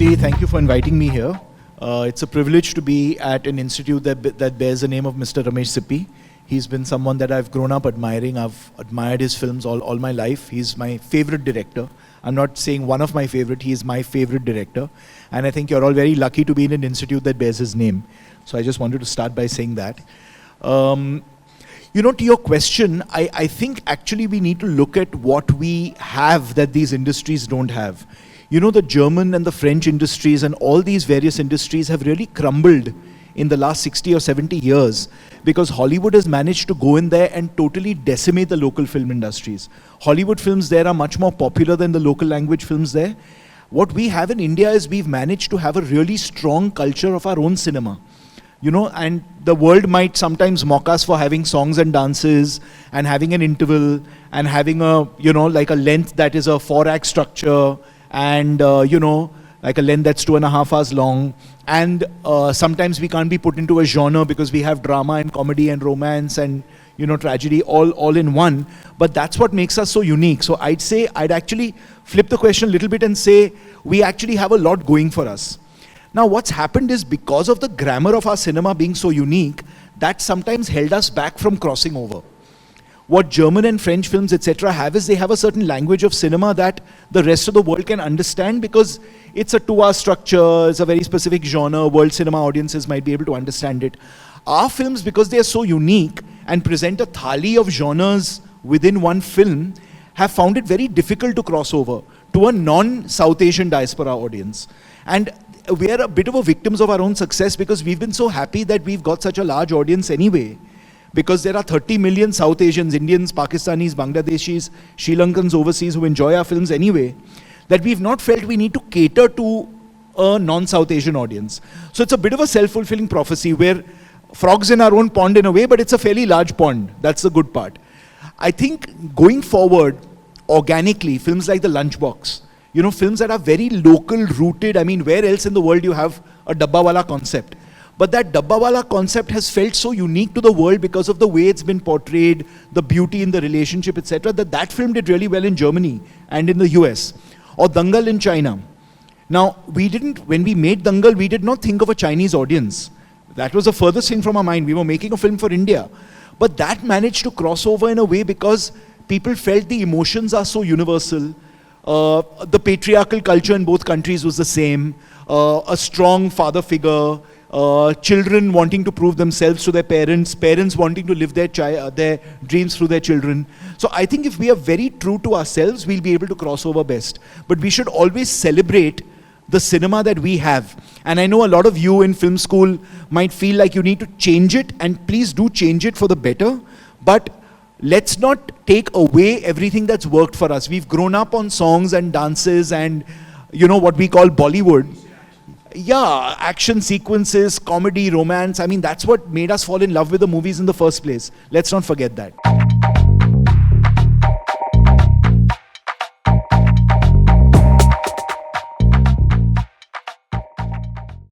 Firstly, thank you for inviting me here. It's a privilege to be at an institute that bears the name of Mr. Ramesh Sippy. He's been someone that I've grown up admiring. I've admired his films all my life. He's my favorite director. I'm not saying one of my favorite, he is my favorite director. And I think you're all very lucky to be in an institute that bears his name. So I just wanted to start by saying that. To your question, I think actually we need to look at what we have that these industries don't have. The German and the French industries and all these various industries have really crumbled in the last 60 or 70 years because Hollywood has managed to go in there and totally decimate the local film industries. Hollywood films there are much more popular than the local language films there. What we have in India is we've managed to have a really strong culture of our own cinema. And the world might sometimes mock us for having songs and dances and having an interval and having like a length that is a 4-act structure and, like a length that's 2.5 hours long. And sometimes we can't be put into a genre because we have drama and comedy and romance and, tragedy all in one. But that's what makes us so unique. So I'd actually flip the question a little bit and say we actually have a lot going for us. Now, what's happened is because of the grammar of our cinema being so unique, that sometimes held us back from crossing over. What German and French films, etc. have is they have a certain language of cinema that the rest of the world can understand because it's a 2-hour structure, it's a very specific genre, world cinema audiences might be able to understand it. Our films, because they are so unique and present a thali of genres within one film, have found it very difficult to cross over to a non-South Asian diaspora audience. And we are a bit of a victims of our own success because we've been so happy that we've got such a large audience anyway. Because there are 30 million South Asians, Indians, Pakistanis, Bangladeshis, Sri Lankans overseas who enjoy our films anyway, that we've not felt we need to cater to a non-South Asian audience. So it's a bit of a self-fulfilling prophecy where frogs in our own pond in a way, but it's a fairly large pond. That's the good part. I think going forward, organically, films like The Lunchbox, films that are very local rooted. I mean, where else in the world you have a Dabbawala concept? But that Dabbawala concept has felt so unique to the world because of the way it's been portrayed, the beauty in the relationship, etc., that film did really well in Germany and in the US. Or Dangal in China. Now, when we made Dangal, we did not think of a Chinese audience. That was the furthest thing from our mind. We were making a film for India. But that managed to cross over in a way because people felt the emotions are so universal. The patriarchal culture in both countries was the same. A strong father figure. Children wanting to prove themselves to their parents, parents wanting to live their dreams through their children. So I think if we are very true to ourselves, we'll be able to cross over best. But we should always celebrate the cinema that we have. And I know a lot of you in film school might feel like you need to change it, and please do change it for the better. But let's not take away everything that's worked for us. We've grown up on songs and dances and, what we call Bollywood. Yeah, action sequences, comedy, romance. I mean, that's what made us fall in love with the movies in the first place. Let's not forget that.